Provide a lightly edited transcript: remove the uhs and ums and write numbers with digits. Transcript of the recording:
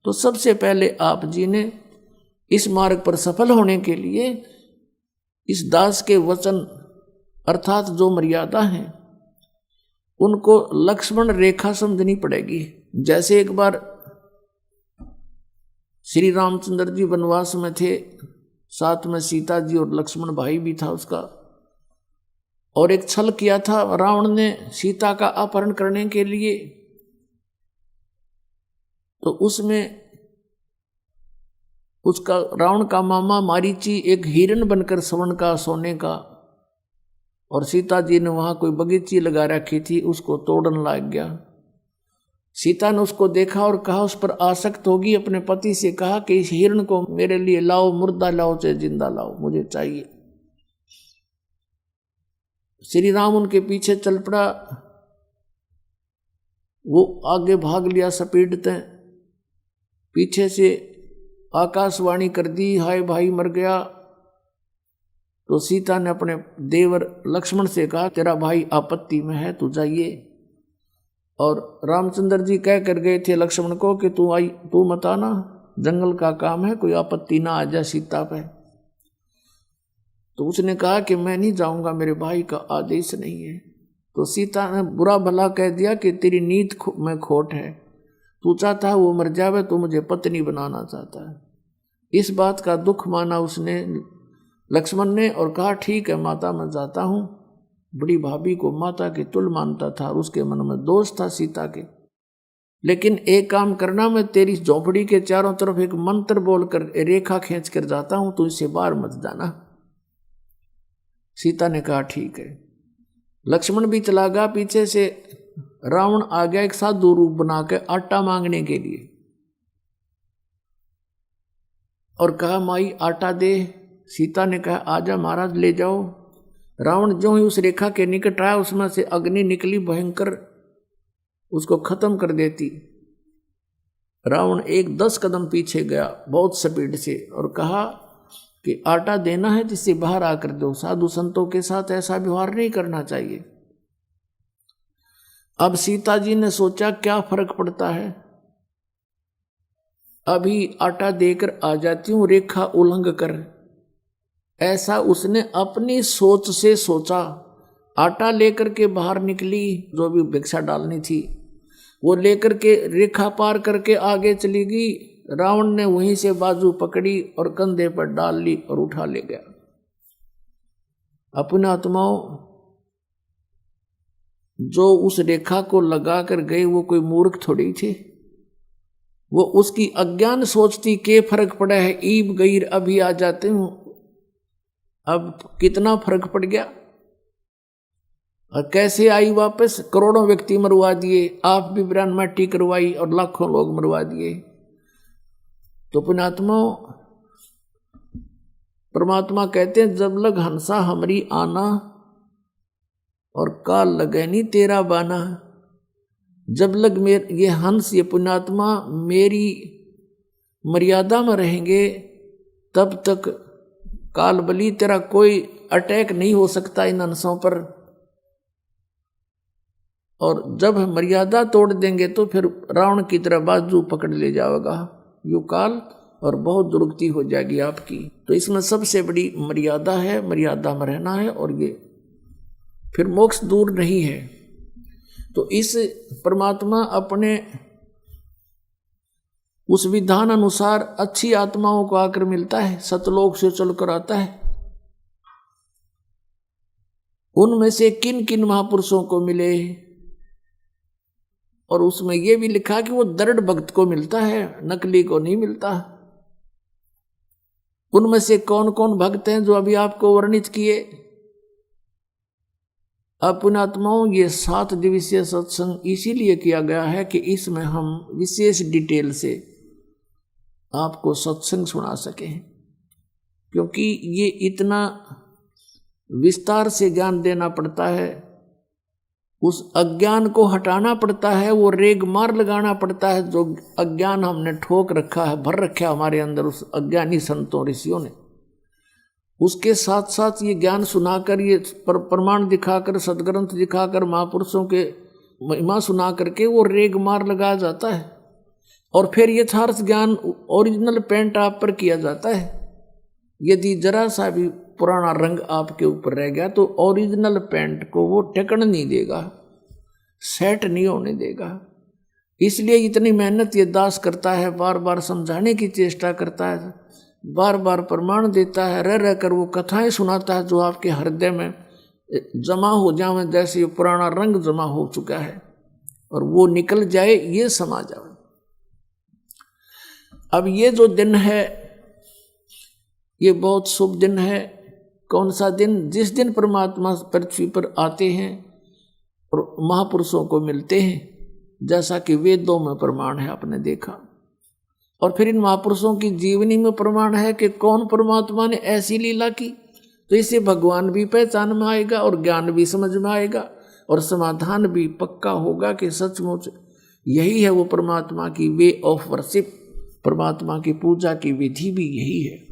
तो सबसे पहले आप जी ने इस मार्ग पर सफल होने के लिए इस दास के वचन अर्थात जो मर्यादा है उनको लक्ष्मण रेखा समझनी पड़ेगी। जैसे एक बार श्री रामचंद्र जी वनवास में थे, साथ में सीता जी और लक्ष्मण भाई भी था उसका, और एक छल किया था रावण ने सीता का अपहरण करने के लिए। तो उसमें उसका रावण का मामा मारीची एक हिरण बनकर स्वर्ण का सोने का, और सीता जी ने वहां कोई बगीची लगा रखी थी उसको तोड़न लग गया। सीता ने उसको देखा और कहा, उस पर आसक्त होगी, अपने पति से कहा कि इस हिरण को मेरे लिए लाओ, मुर्दा लाओ चाहे जिंदा लाओ, मुझे चाहिए। श्री राम उनके पीछे चल पड़ा, वो आगे भाग लिया सपेटते, पीछे से आकाशवाणी कर दी, हाय भाई मर गया। तो सीता ने अपने देवर लक्ष्मण से कहा, तेरा भाई आपत्ति में है, तू जाइए। और रामचंद्र जी कह कर गए थे लक्ष्मण को कि तू मत आना, जंगल का काम है, कोई आपत्ति ना आ जाए सीता पे। तो उसने कहा कि मैं नहीं जाऊंगा, मेरे भाई का आदेश नहीं है। तो सीता ने बुरा भला कह दिया कि तेरी नीत में खोट है, तू चाहता है वो मर जावे, तो मुझे पत्नी बनाना चाहता है। इस बात का दुख माना उसने लक्ष्मण ने और कहा, ठीक है माता मैं जाता हूँ। बड़ी भाभी को माता के तुल्य मानता था और उसके मन में दोष था सीता के। लेकिन एक काम करना, मैं तेरी झोपड़ी के चारों तरफ एक मंत्र बोलकर रेखा खींच कर जाता हूँ, तू इससे बाहर मत जाना। सीता ने कहा ठीक है। लक्ष्मण भी चला गया पीछे से। रावण आ गया एक साधु रूप बना के आटा मांगने के लिए और कहा, माई आटा दे। सीता ने कहा, आजा महाराज ले जाओ। रावण जो ही उस रेखा के निकट आया, उसमें से अग्नि निकली भयंकर, उसको खत्म कर देती। रावण एक 10 कदम पीछे गया बहुत स्पीड से और कहा कि आटा देना है जिससे बाहर आकर दो, साधु संतों के साथ ऐसा व्यवहार नहीं करना चाहिए। अब सीता जी ने सोचा क्या फर्क पड़ता है, अभी आटा देकर आ जाती हूं रेखा उल्लंघ कर। ऐसा उसने अपनी सोच से सोचा। आटा लेकर के बाहर निकली, जो भी भिक्षा डालनी थी वो लेकर के रेखा पार करके आगे चली गई। रावण ने वहीं से बाजू पकड़ी और कंधे पर डाल ली और उठा ले गया। अपने आत्माओं, जो उस रेखा को लगा कर गए वो कोई मूर्ख थोड़ी थे, वो उसकी अज्ञान सोचती के फर्क पड़ा है, ईब गईर अभी आ जाते हूं। अब कितना फर्क पड़ गया और कैसे आई वापस। करोड़ों व्यक्ति मरवा दिए, आप भी ब्रांड माटी करवाई और लाखों लोग मरवा दिए। तो पुण्यात्माओं, परमात्मा कहते हैं, जब लग हंसा हमारी आना और काल लगे नहीं तेरा बाना। जब लग ये हंस, ये पुण्यात्मा मेरी मर्यादा में रहेंगे, तब तक काल बली तेरा कोई अटैक नहीं हो सकता इन हंसों पर। और जब मर्यादा तोड़ देंगे तो फिर रावण की तरह बाजू पकड़ ले जाएगा यू काल, और बहुत दुर्गति हो जाएगी आपकी। तो इसमें सबसे बड़ी मर्यादा है, मर्यादा में रहना है, और ये फिर मोक्ष दूर नहीं है। तो इस परमात्मा अपने उस विधान अनुसार अच्छी आत्माओं को आकर मिलता है, सतलोक से चलकर आता है। उनमें से किन किन महापुरुषों को मिले, और उसमें यह भी लिखा कि वो दृढ़ भक्त को मिलता है, नकली को नहीं मिलता। उनमें से कौन कौन भक्त हैं जो अभी आपको वर्णित किए। अब पुण्यात्माओं, ये 7 दिवसीय सत्संग इसीलिए किया गया है कि इसमें हम विशेष डिटेल से आपको सत्संग सुना सकें, क्योंकि ये इतना विस्तार से ज्ञान देना पड़ता है, उस अज्ञान को हटाना पड़ता है, वो रेग मार लगाना पड़ता है जो अज्ञान हमने ठोक रखा है, भर रखा हमारे अंदर उस अज्ञानी संतों ऋषियों ने। उसके साथ साथ ये ज्ञान सुनाकर, ये प्रमाण दिखाकर, सदग्रंथ दिखाकर, महापुरुषों के महिमा सुना करके वो रेग मार लगाया जाता है और फिर यथार्थ ज्ञान ओरिजिनल पेंट आप पर किया जाता है। यदि जरा सा भी पुराना रंग आपके ऊपर रह गया तो ओरिजिनल पेंट को वो टेकन नहीं देगा, सेट नहीं होने देगा। इसलिए इतनी मेहनत ये दास करता है, बार बार समझाने की चेष्टा करता है, बार बार प्रमाण देता है, रह रह कर वो कथाएं सुनाता है जो आपके हृदय में जमा हो जाए, जैसे पुराना रंग जमा हो चुका है और वो निकल जाए, ये समा जाए। अब ये जो दिन है ये बहुत शुभ दिन है। कौन सा दिन? जिस दिन परमात्मा पृथ्वी पर आते हैं और महापुरुषों को मिलते हैं, जैसा कि वेदों में प्रमाण है, आपने देखा। और फिर इन महापुरुषों की जीवनी में प्रमाण है कि कौन परमात्मा ने ऐसी लीला की, तो इससे भगवान भी पहचान में आएगा और ज्ञान भी समझ में आएगा और समाधान भी पक्का होगा कि सचमुच यही है वो परमात्मा की वे ऑफ वर्शिप, परमात्मा की पूजा की विधि भी यही है।